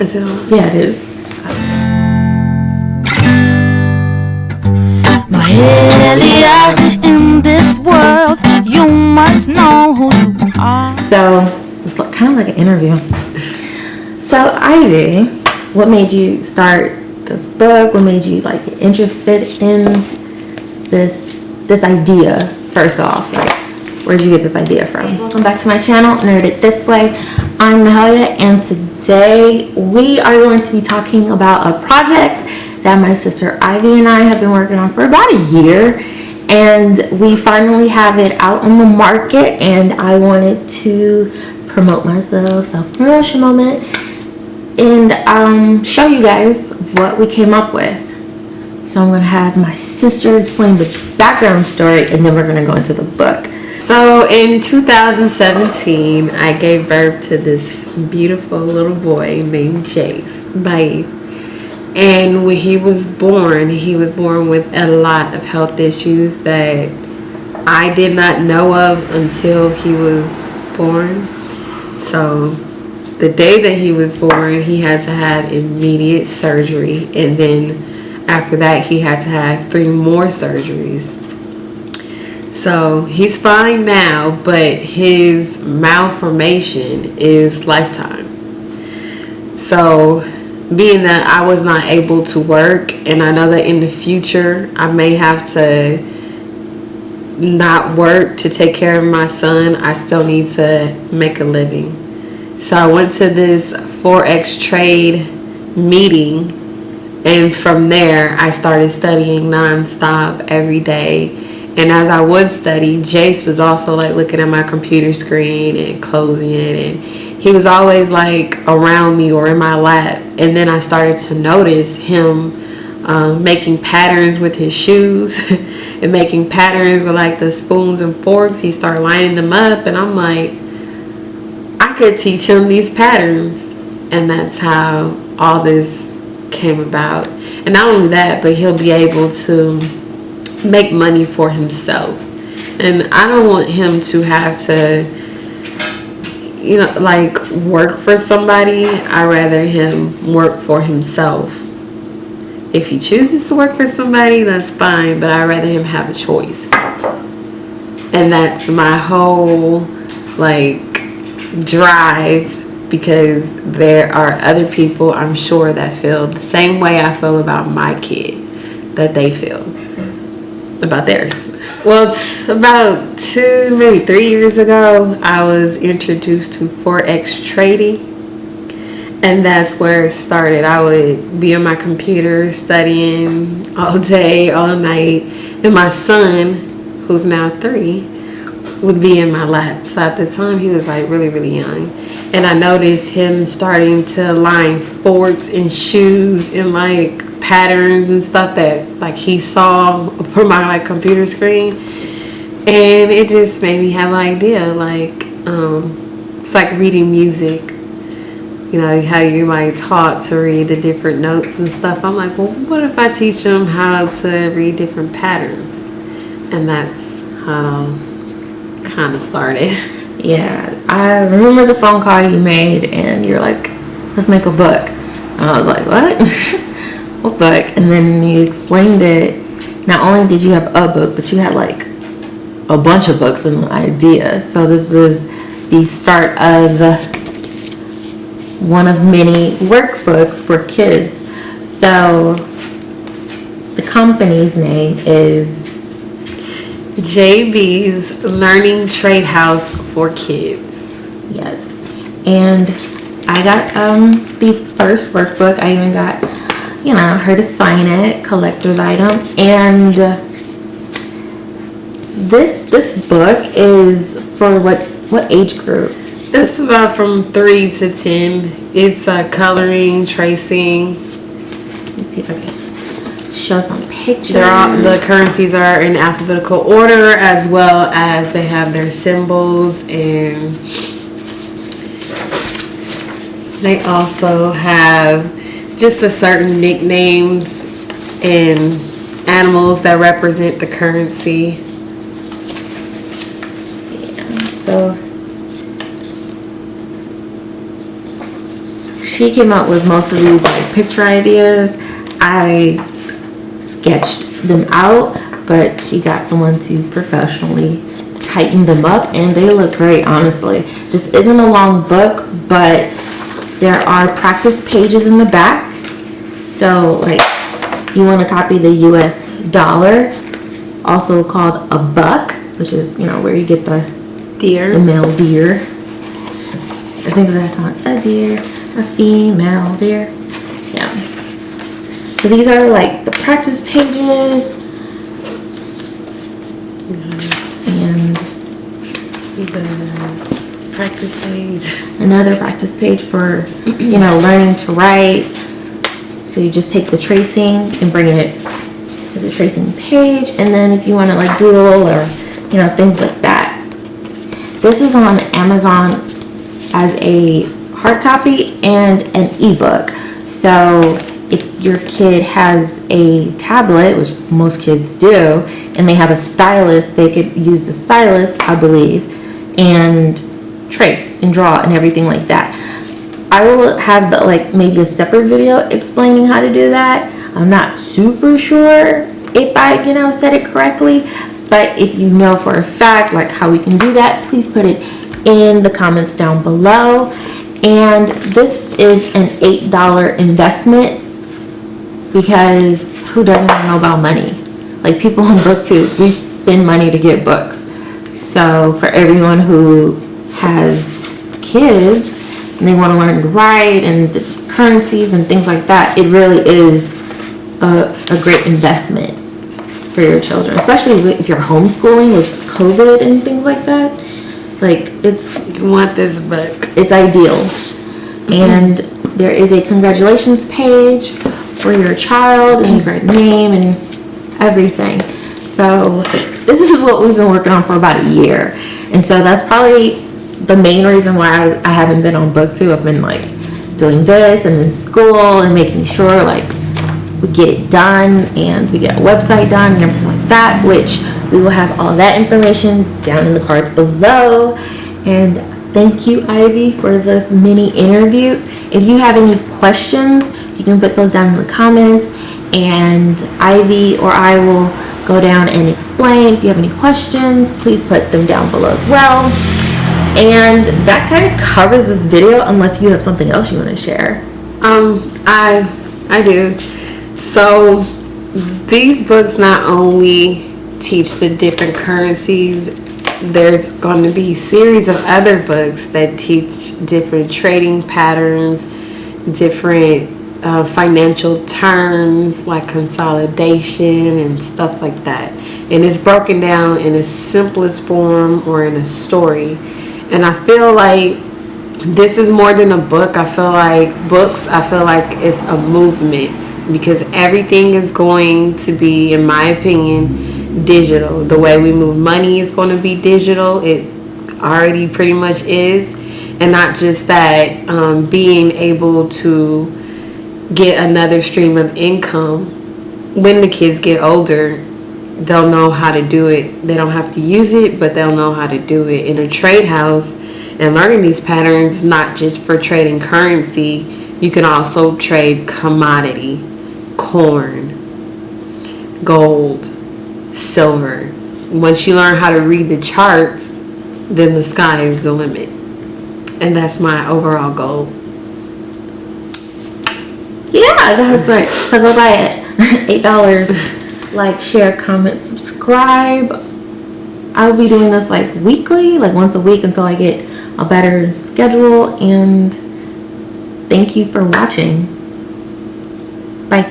Is it on? Yeah, it is. Mahalia, in this world, you must know who you are. So it's kind of like an interview. So Ivy, what made you start this book? What made you like get interested in this idea? First off, like, where'd you get this idea from? Welcome back to my channel, Nerd It This Way. I'm Mahalia, and today we are going to be talking about a project that my sister Ivy and I have been working on for about a year, and we finally have it out on the market, and I wanted to promote myself, self-promotion moment, and show you guys what we came up with. So I'm going to have my sister explain the background story, and then we're going to go into the book. So in 2017, I gave birth to this beautiful little boy named Jace. Bye. And when he was born with a lot of health issues that I did not know of until he was born. So the day that he was born, he had to have immediate surgery, and then after that he had to have 3 more surgeries. So he's fine now, but his malformation is lifetime. So being that I was not able to work, and I know that in the future I may have to not work to take care of my son, I still need to make a living. So I went to this Forex trade meeting, and from there I started studying nonstop every day. And as I would study, Jace was also like looking at my computer screen and closing it, and he was always like around me or in my lap. And then I started to notice him making patterns with his shoes and making patterns with like the spoons and forks. He started lining them up, and I'm like, I could teach him these patterns. And that's how all this came about. And not only that, but he'll be able to make money for himself. And I don't want him to have to, you know, like work for somebody. I rather him work for himself. If he chooses to work for somebody, that's fine, but I rather him have a choice. And that's my whole like drive, because there are other people, I'm sure, that feel the same way I feel about my kid, that they feel about theirs. Well, it's about 2, maybe 3 years ago, I was introduced to Forex trading, and that's where it started. I would be on my computer studying all day, all night, and my son, who's now 3, would be in my lap. So at the time, he was like really, really young, and I noticed him starting to line forks and shoes and like patterns and stuff that like he saw from my like computer screen, and it just made me have an idea. Like it's like reading music, you know, how you might taught to read the different notes and stuff. I'm like, well, what if I teach them how to read different patterns? And that's how it all kind of started. Yeah, I remember the phone call you made, and you're like, let's make a book. And I was like, what? What book? And then you explained it. Not only did you have a book, but you had like a bunch of books and an idea. So this is the start of one of many workbooks for kids. So the company's name is JB's Learning Trade House for Kids. Yes. And I got the first workbook. I even got, you know, her to sign it, collector's item. And this book is for what age group? It's about from 3 to 10. It's coloring, tracing. Let me see if I can show some pictures. The currencies are in alphabetical order, as well as they have their symbols, and they also have just a certain nicknames and animals that represent the currency. Yeah, so she came up with most of these like picture ideas. I sketched them out, but she got someone to professionally tighten them up, and they look great, honestly. This isn't a long book, but there are practice pages in the back. So like you want to copy the US dollar, also called a buck, which is, you know, where you get the male deer. I think that's not a deer, a female deer. Yeah. So these are like the practice pages. And the practice page. Another practice page for, you know, learning to write. So you just take the tracing and bring it to the tracing page. And then if you want to like doodle or, you know, things like that. This is on Amazon as a hard copy and an ebook. So if your kid has a tablet, which most kids do, and they have a stylus, they could use the stylus, I believe, and trace and draw and everything like that. I will have like maybe a separate video explaining how to do that. I'm not super sure if I, you know, said it correctly, but if you know for a fact like how we can do that, please put it in the comments down below. And this is an $8 investment, because who doesn't want to know about money? Like people on BookTube, we spend money to get books. So for everyone who has kids and they want to learn to write and the currencies and things like that, it really is a great investment for your children, especially if you're homeschooling with COVID and things like that. Like You want this book. It's ideal. And there is a congratulations page for your child and your name and everything. So this is what we've been working on for about a year. And so that's probably the main reason why I haven't been on BookTube. I've been like doing this and then school and making sure like we get it done and we get a website done and everything like that, which we will have all that information down in the cards below. And thank you, Ivy, for this mini interview. If you have any questions, you can put those down in the comments, and Ivy or I will go down and explain. If you have any questions, please put them down below as well. And that kind of covers this video, unless you have something else you want to share. I do. So these books not only teach the different currencies, there's going to be a series of other books that teach different trading patterns, different financial terms like consolidation and stuff like that. And it's broken down in a simplest form or in a story. And I feel like this is more than a book. I feel like it's a movement, because everything is going to be, in my opinion, digital. The way we move money is going to be digital. It already pretty much is. And not just that, being able to get another stream of income when the kids get older, they'll know how to do it. They don't have to use it, but they'll know how to do it in a trade house. And learning these patterns, not just for trading currency, you can also trade commodity, corn, gold, silver. Once you learn how to read the charts, then the sky is the limit. And that's my overall goal. Yeah, that's right. So go buy it. $8. Like, share, comment, subscribe. I'll be doing this like weekly, like once a week, until I get a better schedule. And thank you for watching. Bye.